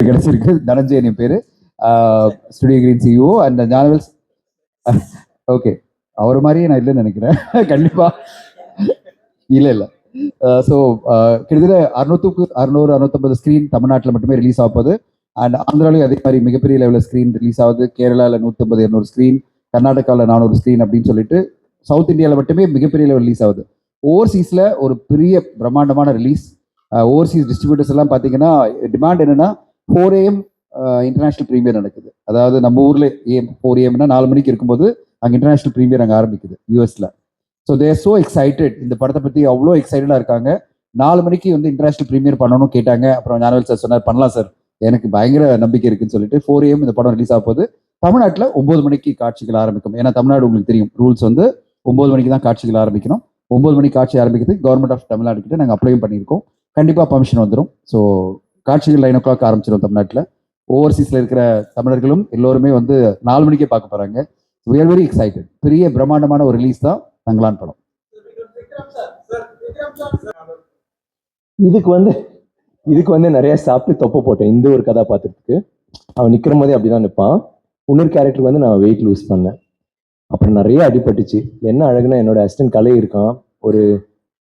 கிடைச்சிருக்கு. தனஞ்சயன் என் பேரு, ஸ்டுடியோ கிரீன் சிஇஓ அண்ட் ஞானவேல்ஸ். ஓகே, அவர் மாதிரியே நான் இல்லைன்னு நினைக்கிறேன். கண்டிப்பா இல்லை இல்லை. ஸோ கிட்டத்தட்ட 600-650 ஸ்க்ரீன் தமிழ்நாட்டில் மட்டுமே ரிலீஸ் ஆகுது. அண்ட் ஆந்திராலையும் அதே மாதிரி மிகப்பெரிய லெவலில் ஸ்க்ரீன் ரிலீஸ் ஆகுது. கேரளாவில் 150-200 ஸ்க்ரீன், கர்நாடகாவில் 400 ஸ்க்ரீன் அப்படின்னு சொல்லிட்டு சவுத் இந்தியாவில் மட்டுமே மிகப்பெரிய லெவல் ரிலீஸ் ஆகுது. ஓவர்சீஸில் ஒரு பெரிய பிரம்மாண்டமான ரிலீஸ். ஓவர்சீஸ் டிஸ்ட்ரிபியூட்டர்ஸ் எல்லாம் பார்த்தீங்கன்னா டிமாண்ட் என்னன்னா 4 AM இன்டர்நேஷனல் ப்ரீமியர் நடக்குது. அதாவது நம்ம ஊரில் 4 AM 4 மணிக்கு இருக்கும்போது அங்கே இன்டர்நேஷனல் ப்ரீமியர் அங்கே ஆரம்பிக்குது யூஎஸில். ஸோ தேர் ஸோ எக்ஸைட்டட், இந்த படத்தை பற்றி அவ்வளோ எக்ஸைட்டடாக இருக்காங்க. 4 மணிக்கு வந்து இன்டர்நேஷனல் ப்ரீமியர் பண்ணணும்னு கேட்டாங்க. அப்புறம் ஞானவேல் சார் சொன்னார், பண்ணலாம் சார், எனக்கு பயங்கர நம்பிக்கை இருக்குன்னு சொல்லிட்டு 4 AM இந்த படம் ரிலீஸ் ஆக போகுது. தமிழ்நாட்டில் 9 மணிக்கு காட்சிகள் ஆரம்பிக்கும். ஏன்னா தமிழ்நாடு உங்களுக்கு தெரியும், ரூல்ஸ் வந்து 9 மணிக்கு தான் காட்சிகள் ஆரம்பிக்கணும். 9 மணிக்கு காட்சி ஆரம்பிக்கிறதுக்கு கவர்மெண்ட் ஆஃப் தமிழ்நாடு கிட்ட நாங்கள் அப்ளையும் பண்ணியிருக்கோம். கண்டிப்பாக பர்மிஷன் வந்துடும். ஸோ காட்சிகள் 9 o'clock ஆரம்பிச்சிடும் தமிழ்நாட்டில். ஓவர்சீஸில் இருக்கிற தமிழர்களும் எல்லோருமே வந்து 4 மணிக்கே பார்க்க போகிறாங்க. we are very excited. பெரிய பிரம்மாண்டமான ஒரு ரிலீஸ் தான் தங்கலான் படம். இதுக்கு வந்து நிறைய சாப்பிட்டு தொப்பை போட்டேன் இந்த ஒரு கதாபாத்திரத்துக்கு. அவன் நிற்கிற போதே அப்படிதான் நிற்பான். இன்னொரு கேரக்டருக்கு வந்து நான் வெயிட் லூஸ் பண்ணேன். அப்புறம் நிறைய அடிபட்டுச்சு. என்ன அழகுனா, என்னோட அசிஸ்டன்ட் கலை இருக்கான். ஒரு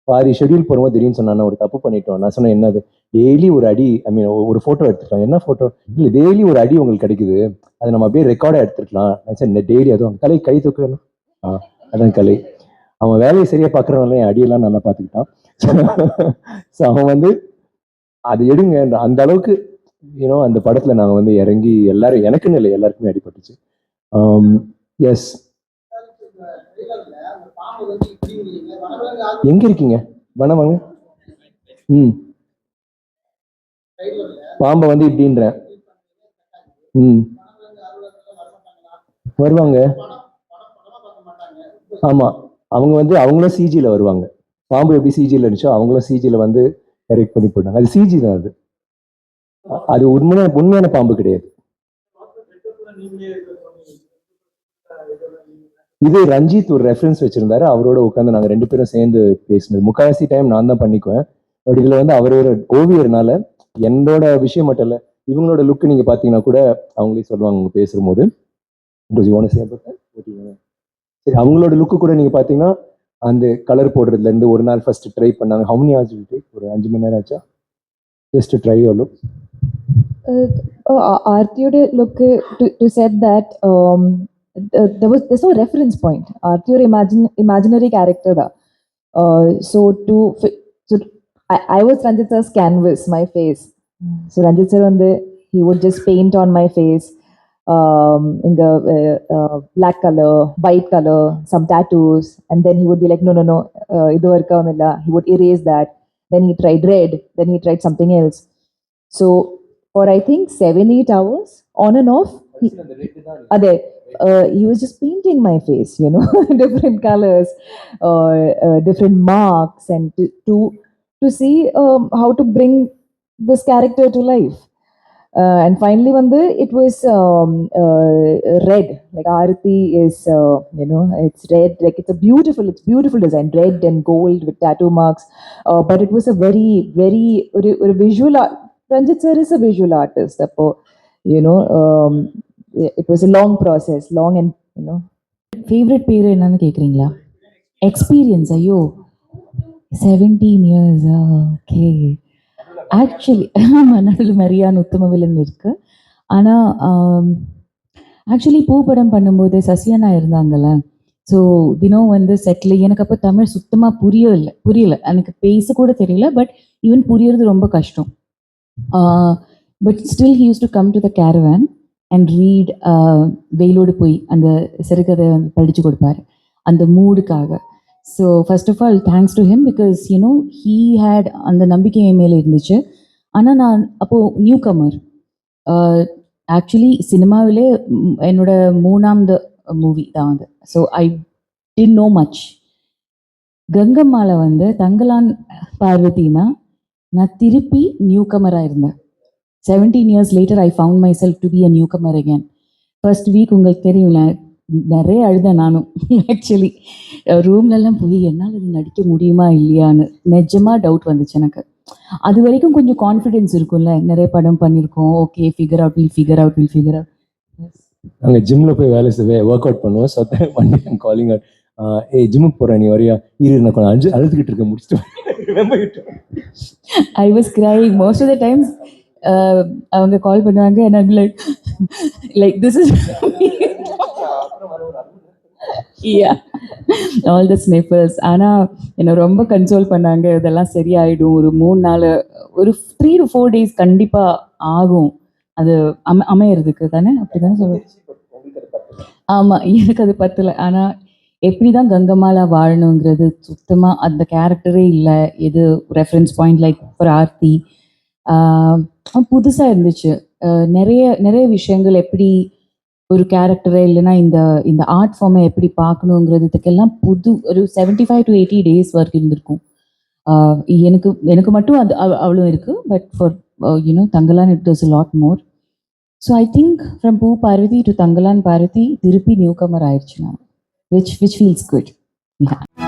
பாதி ஷெட்யூல் போகும்போது திடீர்னு சொன்னான், ஒரு தப்பு பண்ணிட்டோம். நான் சொன்னேன், என்னது? டெய்லி ஒரு அடி, ஐ மீன் ஒரு ஃபோட்டோ எடுத்துக்கலாம். என்ன ஃபோட்டோ? இல்லை, டெய்லி ஒரு அடி உங்களுக்கு கிடைக்குது, அதை நம்ம அப்படியே ரெக்கார்டாக எடுத்துருக்கலாம். சரி, டெய்லி அதுவும் கலை கை தூக்கணும். அதான் கலை. அவன் வேலையை சரியாக பார்க்குறவனால என் அடியெல்லாம் நல்லா பார்த்துக்கிட்டான். ஸோ அவன் வந்து அது எடுங்க அந்த அளவுக்கு அந்த படத்தில் நாங்கள் வந்து இறங்கி எல்லாரும், எனக்குன்னு இல்லை எல்லாருக்குமே அடிபட்டுச்சு. எஸ். எங்க இருக்கீங்க? வேணாம் வாங்க. பாம்பை வந்து இப்படின்ற வருவாங்க. ஆமா, அவங்க வந்து அவங்களும் சிஜில வருவாங்க. பாம்பு எப்படி சிஜில இருந்துச்சோ அவங்களும் சிஜில வந்து எரெக்ட் பண்ணி போட்டாங்க. அது சிஜி தான். அது உண்மையான பாம்பு கிடையாது. இது ரஞ்சித் ஒரு ரெஃபரன்ஸ் வச்சிருந்தாரு. அவரோட உட்காந்து நாங்க 2 பேரும் சேர்ந்து பேசினது. முக்காவாசி டைம் நான் தான் பண்ணிக்குவேன். பட் இதுல வந்து அவரோட ஓவியர்னால என்னோட விஷயம் மட்டும் இல்ல, இவங்களோட லுக் நீங்க பாத்தீங்கன்னா கூட அவங்களே சொல்லுவாங்க அவங்க பேசும்போது. சரி, அவங்களோட லுக்கு கூட நீங்க பாத்தீங்கன்னா அந்த கலர் போடுறதுல இருந்து ஒரு நாள் ஃபர்ஸ்ட் ட்ரை பண்ணாங்க. How many hours to take? ஒரு 5 மணி நேரம் ஆச்சா just to try your look? Artio's look to said that there's no reference point. Artio imaginary character da. So I was Ranjit sir's canvas, my face. So Ranjit sir he would just paint on my face in the black color, white color, some tattoos, and then he would be like, no, idu varka. He would erase that. Then he tried red, then he tried something else. So for I think 7-8 hours on and off, he was just painting my face, different colors, different marks, and to see how to bring this character to life. And finally it was red, like Aarti is it's red, like it's beautiful design, red and gold with tattoo marks, but it was a very visual Ranjit sir is a visual artist, it was a long process, long and favorite பேர் என்னன்னு கேக்குறீங்களா? Experience. ஐயோ 17 years. Okay. Actually நடுவில் மரியான் உத்தமவிலன் இருக்கு. ஆனால் actually பூப்படம் பண்ணும்போது சசியண்ணா இருந்தாங்கல்ல. So தினம் வந்து செட்டில் எனக்கு அப்போ தமிழ் சுத்தமாக புரியல, எனக்கு பேச கூட தெரியல. பட் ஈவன் புரியறது ரொம்ப கஷ்டம். But still he use to come to the caravan and read. வெயிலோடு போய் அந்த சிறுகதை படித்து கொடுப்பாரு அந்த மூடுக்காக. So first of all thanks to him, because he had அந்த நம்பிக்கை என் மேலே இருந்துச்சு. ஆனால் நான் அப்போது நியூ கமர். ஆக்சுவலி சினிமாவிலே என்னோட 3வது மூவி தான் அது. So I did no much. கங்கம்மாவில் வந்து தங்கலான் பார்வதினா நான் திருப்பி நியூ கமராக இருந்தேன். 17 years later I found myself to be a newcomer again. First week உங்களுக்கு தெரியும்ல, நிறைய அழுதேன் நானும். ஆக்சுவலி ரூம்லலாம் போய் என்னால் அது நடிக்க முடியுமா இல்லையான்னு நிஜமாக டவுட் வந்துச்சு எனக்கு. அது வரைக்கும் கொஞ்சம் கான்ஃபிடென்ஸ் இருக்கும்ல, நிறைய படம் பண்ணியிருக்கோம், ஓகே ஃபிகர் அவுட். நாங்கள் ஜிம்மில் போய் ஒர்க் அவுட் பண்ணுவோம். ஸோ வண்டி காலிங் அவுட், ஏய் ஜிம்முக்கு போகிறேன் நீ வரியா, நான் கொஞ்சம் அழுதுகிட்டு இருக்கேன் முடிச்சுட்டு. I was crying most of the times. அவங்க கால் பண்ணுவாங்க and like this is all the sniffers. ஆனால் என்னை ரொம்ப கன்சோல் பண்ணாங்க, இதெல்லாம் சரியாயிடும், ஒரு 3-4 ஒரு 3 to 4 days கண்டிப்பாக ஆகும் அது அமையறதுக்கு தானே, அப்படி தானே சொல்லுவேன். ஆமாம், எனக்கு அது பத்தலை. ஆனால் எப்படி தான் கங்கம்மாலா வாழணுங்கிறது சுத்தமாக அந்த கேரக்டரே இல்லை. எது reference point like for Aarthi புதுசாக இருந்துச்சு. நிறைய நிறைய விஷயங்கள் எப்படி ஒரு கேரக்டரே இல்லைன்னா இந்த இந்த ஆர்ட் ஃபார்மை எப்படி பார்க்கணுங்கிறதுக்கெல்லாம் புது ஒரு 75 to 80 days ஒர்க் இருந்திருக்கும். எனக்கு எனக்கு மட்டும் அது அவ்வளோ இருக்குது. But for Thangalaan it does a lot more. So I think from பூ பார்வதி டு தங்கலான் பார்வதி திருப்பி நியூ கமர் ஆயிடுச்சு நான், which feels good. Yeah.